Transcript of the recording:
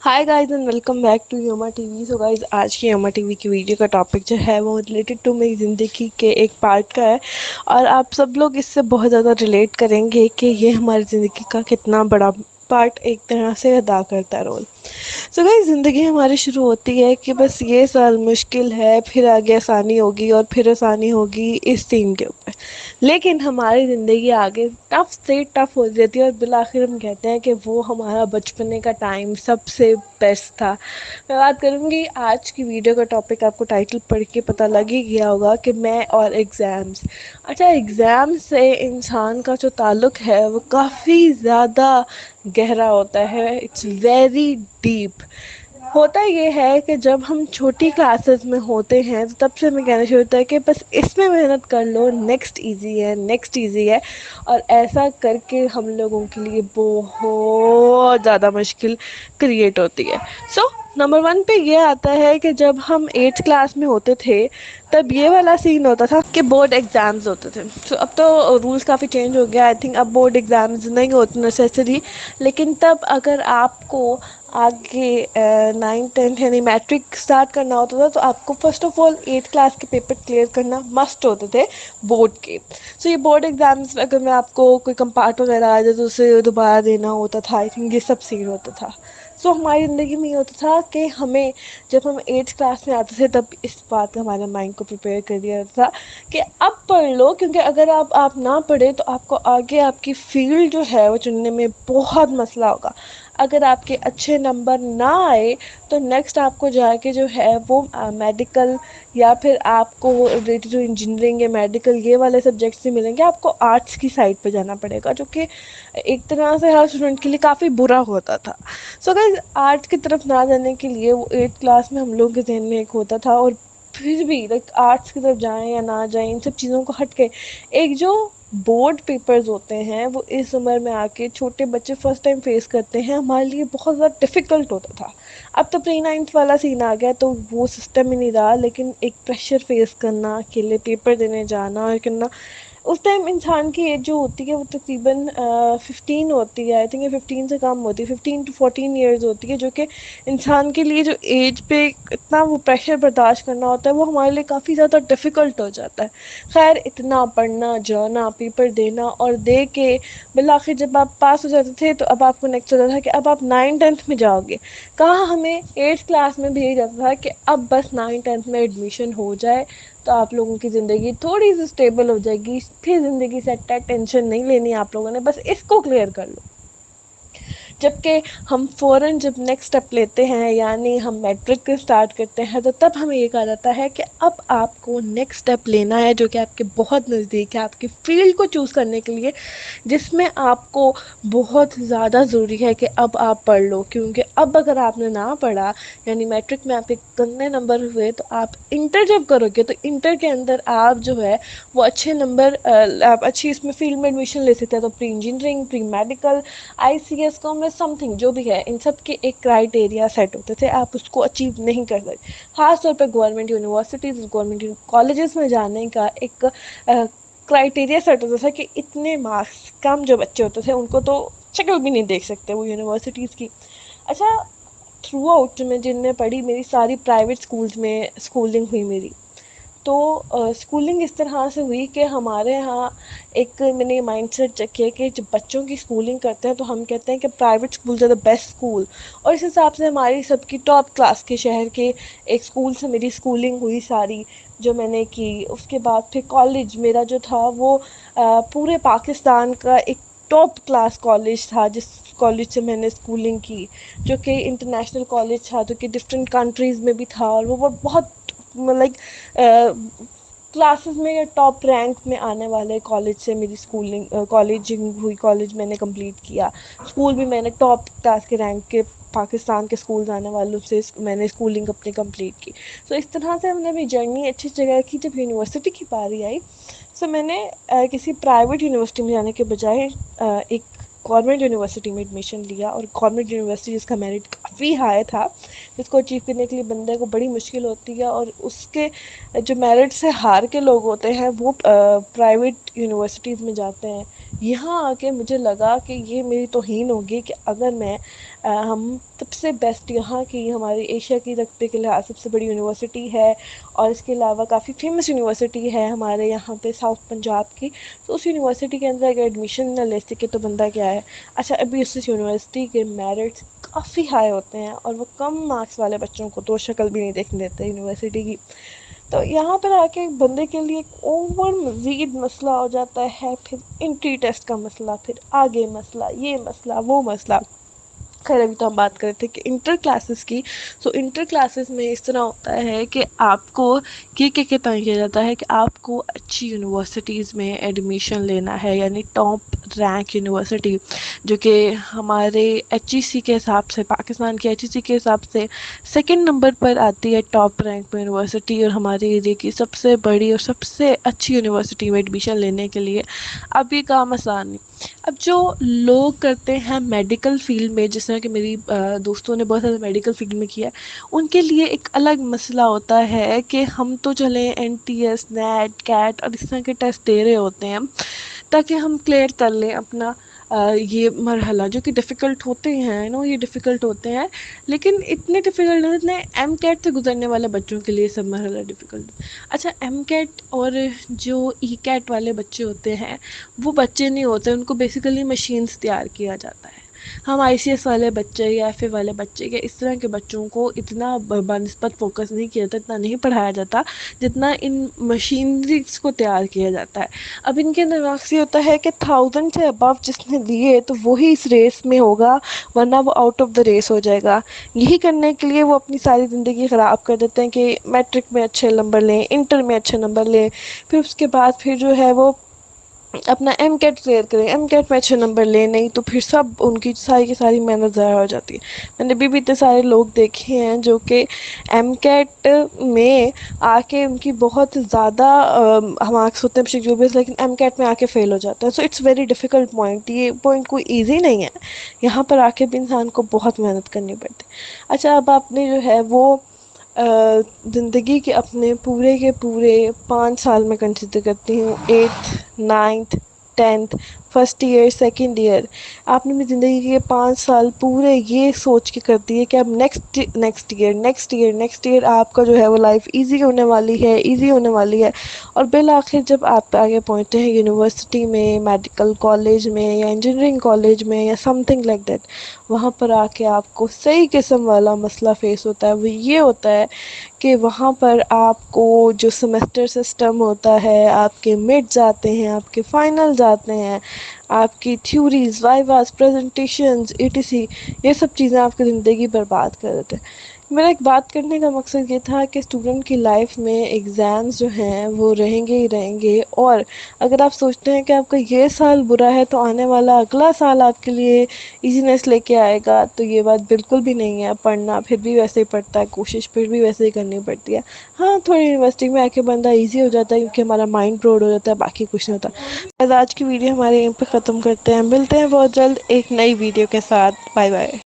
Hi guys and welcome back to Yoma TV. So guys, आज की Yoma TV की video का topic जो है वो रिलेटेड टू मेरी ज़िंदगी के एक पार्ट का है। और आप सब लोग इससे बहुत ज़्यादा रिलेट करेंगे कि ये हमारी ज़िंदगी का कितना बड़ा पार्ट एक तरह से अदा करता है रोल। सो गाइस, ज़िंदगी हमारी शुरू होती है कि बस ये साल मुश्किल है, फिर आगे आसानी होगी और फिर आसानी होगी इस थीम के ऊपर। लेकिन हमारी ज़िंदगी आगे टफ से टफ हो जाती है और बिलाखिर हम कहते हैं कि वो हमारा बचपने का टाइम सबसे बेस्ट था। मैं बात करूँगी आज की वीडियो का टॉपिक, आपको टाइटल पढ़ के पता लग ही गया होगा कि मैं और एग्ज़ाम्स। अच्छा, एग्ज़ाम से इंसान का जो ताल्लुक़ है वो काफ़ी ज़्यादा गहरा होता है। It's very deep. होता ये है कि जब हम छोटी क्लासेस में होते हैं तो तब से हमें कहना शुरू होता है कि बस इसमें मेहनत कर लो, नेक्स्ट इजी है, नेक्स्ट इजी है। और ऐसा करके हम लोगों के लिए बहुत ज़्यादा मुश्किल क्रिएट होती है। सो नंबर वन पे ये आता है कि जब हम एट्थ क्लास में होते थे तब ये वाला सीन होता था कि बोर्ड एग्ज़ाम्स होते थे। सो अब तो रूल्स काफ़ी चेंज हो गया। आई थिंक अब बोर्ड एग्ज़ाम्स नहीं होते नेसेसरी। लेकिन तब अगर आपको आगे नाइन्थ टेंथ यानी मैट्रिक स्टार्ट करना होता था तो आपको first of all eighth class के पेपर क्लियर करना मस्ट होते थे बोर्ड के। सो ये बोर्ड एग्जाम्स अगर मैं आपको कोई कंपार्ट वगैरह आ जाए तो उसे दोबारा देना होता था। आई थिंक ये सब सीन होता था। सो हमारी ज़िंदगी में ये होता था कि हमें जब हम एट्थ क्लास में आते थे तब इस बात का हमारे माइंड को प्रिपेयर कर दिया जाता था कि अब पढ़ लो, क्योंकि अगर आप ना पढ़े तो आपको आगे आपकी फील्ड जो है वो चुनने में बहुत मसला होगा। अगर आपके अच्छे नंबर ना आए तो नेक्स्ट आपको जाके जो है वो मेडिकल या फिर आपको रिलेटेड टू इंजीनियरिंग या मेडिकल ये वाले सब्जेक्ट्स भी मिलेंगे। आपको आर्ट्स की साइड पे जाना पड़ेगा, जो कि एक तरह से हर स्टूडेंट के लिए काफ़ी बुरा होता था। सो गाइस, आर्ट्स की तरफ ना जाने के लिए वो एट्थ क्लास में हम लोग के जहन में एक होता था। और फिर भी लाइक आर्ट्स की तरफ जाएं या ना जाएं, इन सब चीज़ों को हट के एक जो बोर्ड पेपर्स होते हैं वो इस उम्र में आके छोटे बच्चे फर्स्ट टाइम फेस करते हैं, हमारे लिए बहुत ज़्यादा डिफ़िकल्ट होता था। अब तो प्री नाइन्थ वाला सीन आ गया तो वो सिस्टम ही नहीं रहा। लेकिन एक प्रेशर फेस करना, अकेले पेपर देने जाना और करना, उस टाइम इंसान की एज जो होती है वो तकरीबन 15 होती है। आई थिंक ये 15 से कम होती है, 15 to 14 ईयर्स होती है, जो कि इंसान के लिए जो एज पे इतना वो प्रेशर बर्दाश्त करना होता है वो हमारे लिए काफ़ी ज़्यादा डिफ़िकल्ट हो जाता है। खैर, इतना पढ़ना, जाना, पेपर देना और दे के बिलाखिर जब आप पास हो जाते थे तो अब आपको नेक्स्ट होता था कि अब आप 9th 10th में जाओगे। कहाँ हमें एट्थ क्लास में भेजा जाता था कि अब बस 9th 10th में एडमिशन हो जाए तो आप लोगों की ज़िंदगी थोड़ी सी स्टेबल हो जाएगी, फिर ज़िंदगी सेट है, टेंशन नहीं लेनी आप लोगों ने, बस इसको क्लियर कर लो। जबकि हम फ़ौरन जब नेक्स्ट स्टेप लेते हैं यानी हम मैट्रिक स्टार्ट करते हैं तो तब हमें ये कहा जाता है कि अब आपको नेक्स्ट स्टेप लेना है जो कि आपके बहुत नज़दीक है, आपकी फील्ड को चूज़ करने के लिए, जिसमें आपको बहुत ज़्यादा ज़रूरी है कि अब आप पढ़ लो। क्योंकि अब अगर आपने ना पढ़ा यानी मैट्रिक में आपके गंदे नंबर हुए तो आप इंटर जब करोगे तो इंटर के अंदर आप जो है वो अच्छे नंबर आप अच्छी इसमें फील्ड में एडमिशन ले सकते हैं। तो pre engineering, pre medical, ICS, commerce, something जो भी है, इन सब के एक क्राइटेरिया सेट होते थे, आप उसको अचीव नहीं कर सकते। ख़ास तौर पे गवर्नमेंट यूनिवर्सिटीज़, गवर्नमेंट कॉलेजेस में जाने का एक क्राइटेरिया सेट होता था कि इतने मार्क्स कम जो बच्चे होते थे उनको तो शक्ल भी नहीं देख सकते वो यूनिवर्सिटीज़ की। अच्छा, थ्रू आउट मैं जिनमें पढ़ी, मेरी सारी प्राइवेट स्कूल्स में स्कूलिंग हुई मेरी। तो स्कूलिंग इस तरह से हुई कि हमारे यहाँ एक मैंने माइंडसेट चेक किया कि जब बच्चों की स्कूलिंग करते हैं तो हम कहते हैं कि private schools are the best school. और इस हिसाब से हमारी सबकी टॉप क्लास के शहर के एक स्कूल से मेरी स्कूलिंग हुई सारी जो मैंने की। उसके बाद फिर कॉलेज मेरा जो था वो पूरे पाकिस्तान का एक टॉप क्लास कॉलेज था, जिस कॉलेज से मैंने स्कूलिंग की, जो कि इंटरनेशनल कॉलेज था, जो कि डिफरेंट कंट्रीज़ में भी था। और वो बहुत लाइक क्लासेस में या टॉप रैंक में आने वाले कॉलेज से मेरी स्कूलिंग कॉलेजिंग हुई, कॉलेज मैंने कंप्लीट किया। स्कूल भी मैंने टॉप क्लास के रैंक के पाकिस्तान के स्कूल आने वालों से मैंने स्कूलिंग अपनी कंप्लीट की। सो इस तरह से हमने अपनी जर्नी अच्छी जगह की। जब यूनिवर्सिटी की बारी आई सो मैंने किसी प्राइवेट यूनिवर्सिटी में जाने के बजाय एक गवर्नमेंट यूनिवर्सिटी में एडमिशन लिया। और गवर्नमेंट यूनिवर्सिटी जिसका मेरिट काफ़ी हाई था, जिसको अचीव करने के लिए बंदे को बड़ी मुश्किल होती है, और उसके जो मेरिट से हार के लोग होते हैं वो प्राइवेट यूनिवर्सिटीज़ में जाते हैं। यहाँ आके मुझे लगा कि ये मेरी तौहीन होगी कि अगर मैं ہم سب سے بیسٹ یہاں کی ہماری ایشیا کی رقبے کے لحاظ سب سے بڑی یونیورسٹی ہے، اور اس کے علاوہ کافی فیمس یونیورسٹی ہے ہمارے یہاں پہ ساؤتھ پنجاب کی. تو اس یونیورسٹی کے اندر اگر ایڈمیشن نہ لے سکے تو بندہ کیا ہے. اچھا، ابھی اس یونیورسٹی کے میرٹس کافی ہائی ہوتے ہیں اور وہ کم مارکس والے بچوں کو تو شکل بھی نہیں دیکھنے دیتے یونیورسٹی کی. تو یہاں پر آ کے بندے کے لیے ایک اوور مزید مسئلہ ہو جاتا ہے، پھر انٹری ٹیسٹ کا مسئلہ، پھر آگے مسئلہ، یہ مسئلہ وہ مسئلہ. خیر ابھی تو ہم بات کر رہے تھے کہ انٹر کلاسز کی. سو انٹر کلاسز میں اس طرح ہوتا ہے کہ آپ کو یہ کہتا کیا جاتا ہے کہ آپ کو اچھی یونیورسٹیز میں ایڈمیشن لینا ہے، یعنی ٹاپ رینک یونیورسٹی جو کہ ہمارے ایچ ای سی کے حساب سے، پاکستان کے ایچ ای سی کے حساب سے سیکنڈ نمبر پر آتی ہے ٹاپ رینک میں یونیورسٹی، اور ہمارے ایریا کی سب سے بڑی اور سب سے اچھی یونیورسٹی میں ایڈمیشن لینے کے لیے اب یہ کام آسان نہیں. اب جو لوگ کرتے ہیں میڈیکل فیلڈ میں، جس طرح کہ میری دوستوں نے بہت زیادہ میڈیکل فیلڈ میں کیا، ان کے لیے ایک الگ مسئلہ ہوتا ہے کہ ہم تو چلیں N T S, NET, CAT اور اس طرح کے ٹیسٹ دے رہے ہوتے ہیں تاکہ ہم کلیئر کر لیں اپنا یہ مرحلہ، جو کہ ڈیفیکلٹ ہوتے ہیں یہ ڈیفیکلٹ ہوتے ہیں، لیکن اتنے ڈیفیکلٹ نہیں جتنے ایم کیٹ سے گزرنے والے بچوں کے لیے سب مرحلہ ڈیفیکلٹ. اچھا، ایم کیٹ اور جو ای کیٹ والے بچے ہوتے ہیں وہ بچے نہیں ہوتے، ان کو بیسیکلی مشینز تیار کیا جاتا ہے. ہم آئی سی ایس والے بچے یا ایف اے والے بچے یا اس طرح کے بچوں کو اتنا بنسبت فوکس نہیں کیا جاتا، اتنا نہیں پڑھایا جاتا جتنا ان مشینریز کو تیار کیا جاتا ہے. اب ان کے اندر واقعی ہوتا ہے کہ 1000 سے ابو جس نے دیے تو وہی اس ریس میں ہوگا، ورنہ وہ آؤٹ آف دا ریس ہو جائے گا. یہی کرنے کے لیے وہ اپنی ساری زندگی خراب کر دیتے ہیں کہ میٹرک میں اچھے نمبر لیں، انٹر میں اچھے نمبر لیں، پھر اس کے بعد پھر جو ہے وہ اپنا ایم کیٹ کلیئر کریں، ایم کیٹ میں اچھے نمبر لیں، نہیں تو پھر سب ان کی ساری کی ساری محنت ضائع ہو جاتی ہے. میں نے بھی اتنے سارے لوگ دیکھے ہیں جو کہ ایم کیٹ میں آ کے ان کی بہت زیادہ مارکس ہوتے ہیں جو بھی، لیکن ایم کیٹ میں آ کے فیل ہو جاتا ہے. So it's very difficult point, یہ پوائنٹ کوئی ایزی نہیں ہے، یہاں پر آ کے بھی انسان کو بہت محنت کرنی پڑتی. اچھا، اب آپ نے جو ہے وہ زندگی کے اپنے پورے کے پورے 5 سال میں کنسیڈر کرتی ہوں، 8th 9th 10th، first year, second year. آپ نے اپنی زندگی کے 5 سال پورے یہ سوچ کے کرتی ہے کہ اب نیکسٹ ایئر آپ کا جو ہے وہ لائف ایزی ہونے والی ہے، ایزی ہونے والی ہے. اور بالآخر جب آپ آگے پہنچتے ہیں یونیورسٹی میں، میڈیکل کالج میں یا انجینئرنگ کالج میں یا سم تھنگ لائک دیٹ، وہاں پر آ کے آپ کو صحیح قسم والا مسئلہ فیس ہوتا ہے. وہ یہ ہوتا ہے کہ وہاں پر آپ کو جو سیمسٹر سسٹم ہوتا ہے، آپ کے مڈز آتے ہیں، آپ کے فائنلز آتے ہیں، آپ کی theories, vivas, presentations, E T C, یہ سب چیزیں آپ کی زندگی برباد کر دیتے ہیں. میرا ایک بات کرنے کا مقصد یہ تھا کہ اسٹوڈنٹ کی لائف میں ایگزامز جو ہیں وہ رہیں گے ہی رہیں گے، اور اگر آپ سوچتے ہیں کہ آپ کا یہ سال برا ہے تو آنے والا اگلا سال آپ کے لیے ایزینس لے کے آئے گا، تو یہ بات بالکل بھی نہیں ہے. پڑھنا پھر بھی ویسے ہی پڑتا ہے، کوشش پھر بھی ویسے ہی کرنی پڑتی ہے. ہاں، تھوڑی یونیورسٹی میں آ کے بندہ ایزی ہو جاتا ہے کیونکہ ہمارا مائنڈ براڈ ہو جاتا ہے، باقی کچھ نہیں ہوتا. بس آج کی ویڈیو ہمارے یہیں پہ ختم کرتے ہیں، ملتے ہیں بہت جلد ایک نئی ویڈیو کے ساتھ. Bye bye.